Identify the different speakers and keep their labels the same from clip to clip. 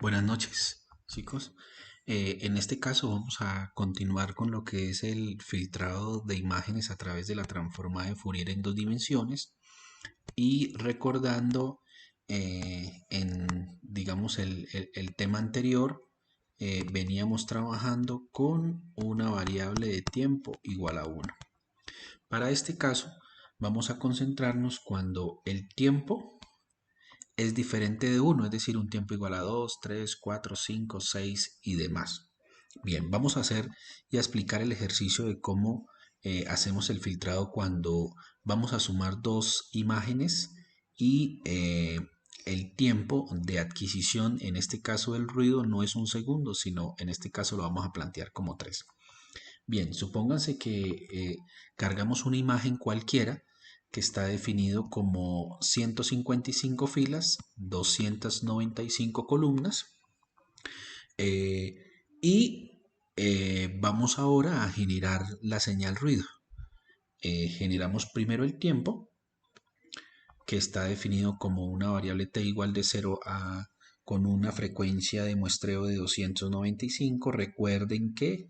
Speaker 1: Buenas noches, chicos. En este caso vamos a continuar con lo que es el filtrado de imágenes a través de la transformada de Fourier en dos dimensiones y recordando digamos, el tema anterior, veníamos trabajando con una variable de tiempo igual a 1. Para este caso vamos a concentrarnos cuando el tiempo es diferente de 1, es decir, un tiempo igual a 2, 3, 4, 5, 6 y demás. Bien, vamos a hacer y a explicar el ejercicio de cómo hacemos el filtrado cuando vamos a sumar dos imágenes y el tiempo de adquisición, en este caso del ruido, no es un segundo, sino en este caso lo vamos a plantear como 3. Bien, supónganse que cargamos una imagen cualquiera que está definido como 155 filas, 295 columnas eh, y vamos ahora a generar la señal ruido. Generamos primero el tiempo, que está definido como una variable t igual de 0 a con una frecuencia de muestreo de 295. Recuerden que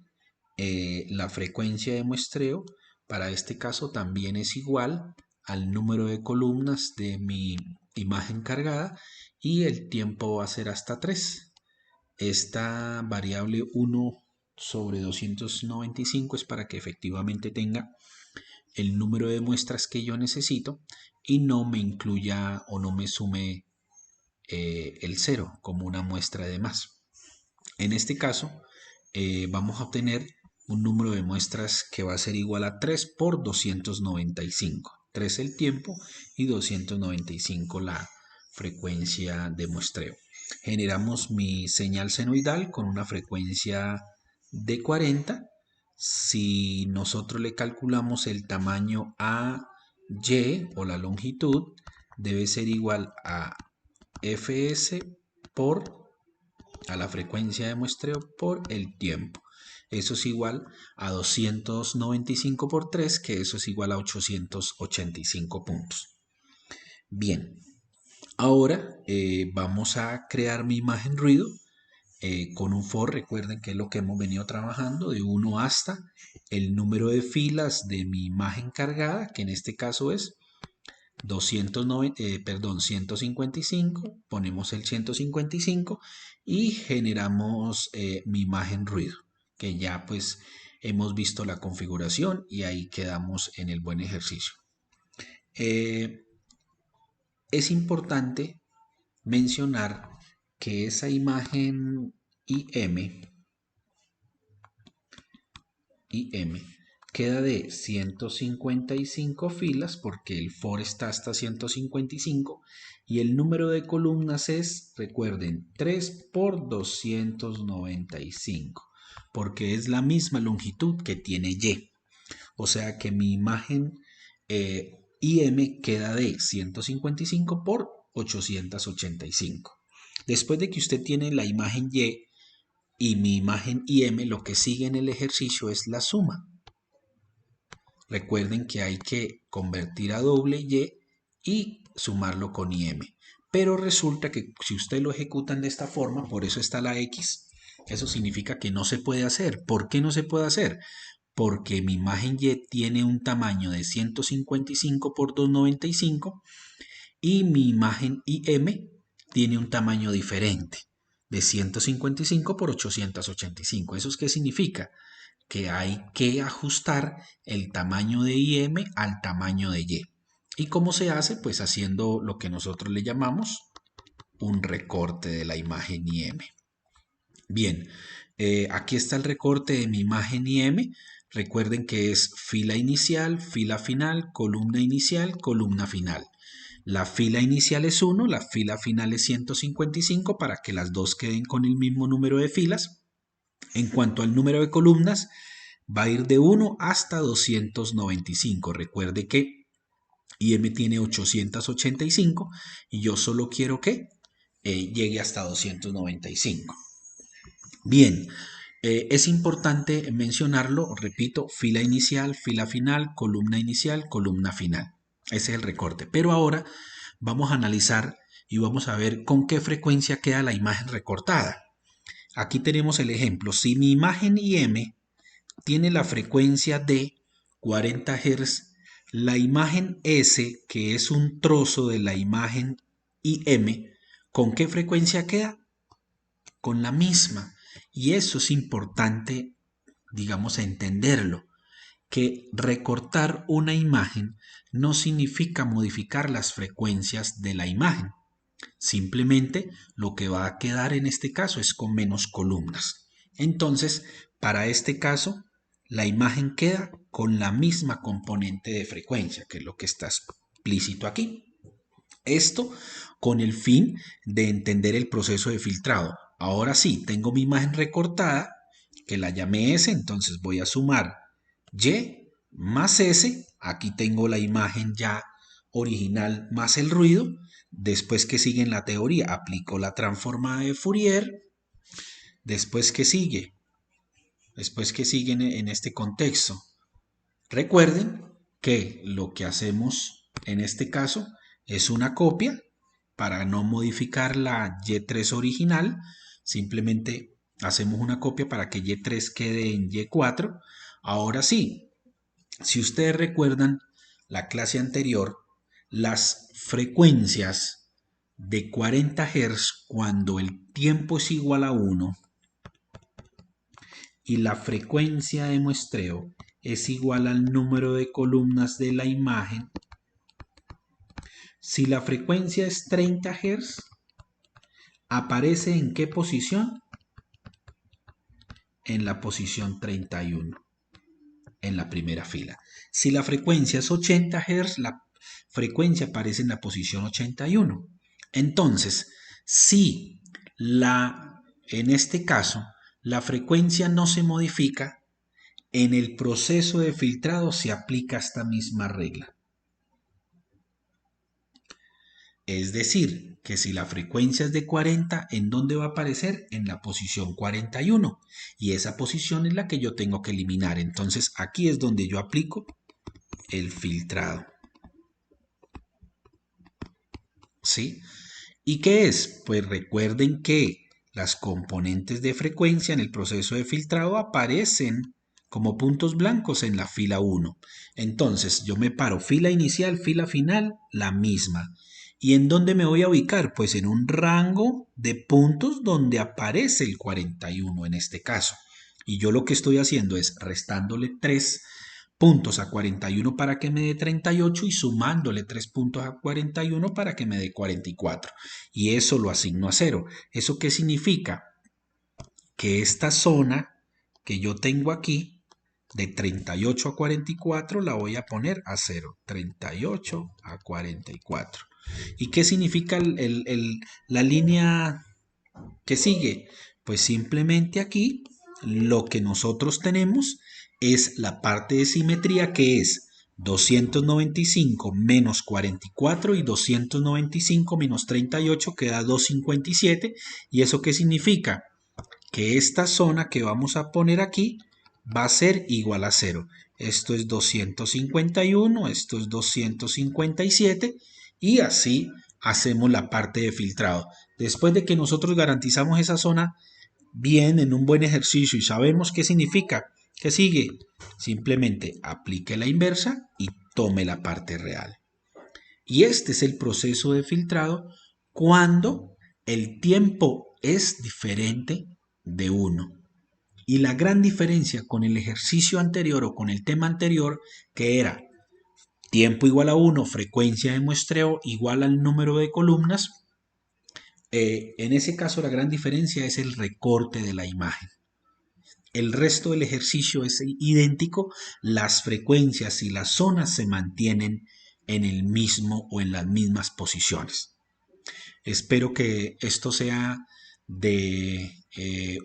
Speaker 1: la frecuencia de muestreo para este caso también es igual al número de columnas de mi imagen cargada y el tiempo va a ser hasta 3. Esta variable 1 sobre 295 es para que efectivamente tenga el número de muestras que yo necesito y no me incluya o no me sume el 0 como una muestra de más. En este caso, vamos a obtener un número de muestras que va a ser igual a 3 por 295. 3 el tiempo y 295 la frecuencia de muestreo. Generamos mi señal senoidal con una frecuencia de 40. Si nosotros le calculamos el tamaño a y o la longitud, debe ser igual a fs por a la frecuencia de muestreo por el tiempo. Eso es igual a 295 por 3, que eso es igual a 885 puntos. Bien, ahora vamos a crear mi imagen ruido con un for. Recuerden que es lo que hemos venido trabajando de 1 hasta el número de filas de mi imagen cargada, que en este caso es 155, ponemos el 155 y generamos mi imagen ruido, que ya pues hemos visto la configuración y ahí quedamos en el buen ejercicio. Eh, es importante mencionar que esa imagen IM queda de 155 filas porque el for está hasta 155 y el número de columnas es, recuerden, 3 por 295 porque es la misma longitud que tiene Y. O sea que mi imagen IM queda de 155 por 885. Después de que usted tiene la imagen y mi imagen IM, lo que sigue en el ejercicio es la suma. Recuerden que hay que convertir a doble y sumarlo con IM. Pero resulta que si ustedes lo ejecutan de esta forma, por eso está la X, eso significa que no se puede hacer. ¿Por qué no se puede hacer? Porque mi imagen Y tiene un tamaño de 155 por 295 y mi imagen IM tiene un tamaño diferente de 155 por 885. ¿Eso qué significa? Que hay que ajustar el tamaño de IM al tamaño de Y. ¿Y cómo se hace? Pues haciendo lo que nosotros le llamamos un recorte de la imagen IM. Bien, aquí está el recorte de mi imagen IM. Recuerden que es fila inicial, fila final, columna inicial, columna final. La fila inicial es 1, la fila final es 155 para que las dos queden con el mismo número de filas. En cuanto al número de columnas, va a ir de 1 hasta 295. Recuerde que IM tiene 885 y yo solo quiero que llegue hasta 295. Bien, es importante mencionarlo, repito, fila inicial, fila final, columna inicial, columna final. Ese es el recorte. Pero ahora vamos a analizar y vamos a ver con qué frecuencia queda la imagen recortada. Aquí tenemos el ejemplo. Si mi imagen IM tiene la frecuencia de 40 Hz, la imagen S, que es un trozo de la imagen IM, ¿con qué frecuencia queda? Con la misma. Y eso es importante, digamos, entenderlo, que recortar una imagen no significa modificar las frecuencias de la imagen. Simplemente lo que va a quedar en este caso es con menos columnas. Entonces, para este caso, la imagen queda con la misma componente de frecuencia, que es lo que está explícito aquí. Esto con el fin de entender el proceso de filtrado. Ahora sí, tengo mi imagen recortada, que la llamé S, entonces voy a sumar Y más S. Aquí tengo la imagen ya original más el ruido. Después que sigue en la teoría, aplico la transforma de Fourier. Después que sigue en este contexto. Recuerden que lo que hacemos en este caso es una copia para no modificar la Y3 original. Simplemente hacemos una copia para que Y3 quede en Y4. Ahora sí, si ustedes recuerdan la clase anterior, las frecuencias de 40 Hz cuando el tiempo es igual a 1 y la frecuencia de muestreo es igual al número de columnas de la imagen. Si la frecuencia es 30 Hz, ¿aparece en qué posición? En la posición 31, en la primera fila. Si la frecuencia es 80 Hz, la frecuencia aparece en la posición 81. Entonces, si en este caso la frecuencia no se modifica, en el proceso de filtrado se aplica esta misma regla. Es decir, que si la frecuencia es de 40, ¿en dónde va a aparecer? En la posición 41. Y esa posición es la que yo tengo que eliminar. Entonces aquí es donde yo aplico el filtrado. ¿Sí? ¿Y qué es? Pues recuerden que las componentes de frecuencia en el proceso de filtrado aparecen como puntos blancos en la fila 1. Entonces yo me paro fila inicial, fila final, la misma. ¿Y en dónde me voy a ubicar? Pues en un rango de puntos donde aparece el 41 en este caso. Y yo lo que estoy haciendo es restándole 3 puntos a 41 para que me dé 38 y sumándole 3 puntos a 41 para que me dé 44. Y eso lo asigno a 0. ¿Eso qué significa? Que esta zona que yo tengo aquí, de 38 a 44, la voy a poner a 0. 38 a 44. ¿Y qué significa la línea que sigue? Pues simplemente aquí lo que nosotros tenemos es la parte de simetría, que es 295 menos 44 y 295 menos 38 queda 257. ¿Y eso qué significa? Que esta zona que vamos a poner aquí va a ser igual a 0. Esto es 251, esto es 257 y así hacemos la parte de filtrado. Después de que nosotros garantizamos esa zona bien en un buen ejercicio y sabemos qué significa, ¿qué sigue? Simplemente aplique la inversa y tome la parte real. Y este es el proceso de filtrado cuando el tiempo es diferente de 1. Y la gran diferencia con el ejercicio anterior o con el tema anterior, que era tiempo igual a 1, frecuencia de muestreo igual al número de columnas, en ese caso la gran diferencia es el recorte de la imagen. El resto del ejercicio es idéntico, las frecuencias y las zonas se mantienen en el mismo o en las mismas posiciones. Espero que esto sea de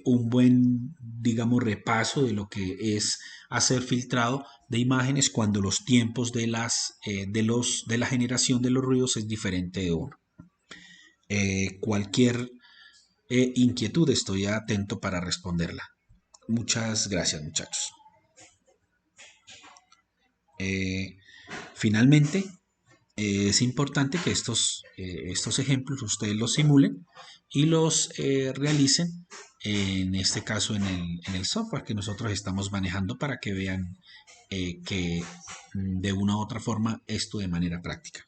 Speaker 1: un buen, digamos, repaso de lo que es hacer filtrado de imágenes cuando los tiempos de la generación de los ruidos es diferente de uno. Cualquier inquietud estoy atento para responderla. Muchas gracias, muchachos. Finalmente, Es importante que estos ejemplos ustedes los simulen y los realicen, en este caso en el software que nosotros estamos manejando para que vean que de una u otra forma esto de manera práctica.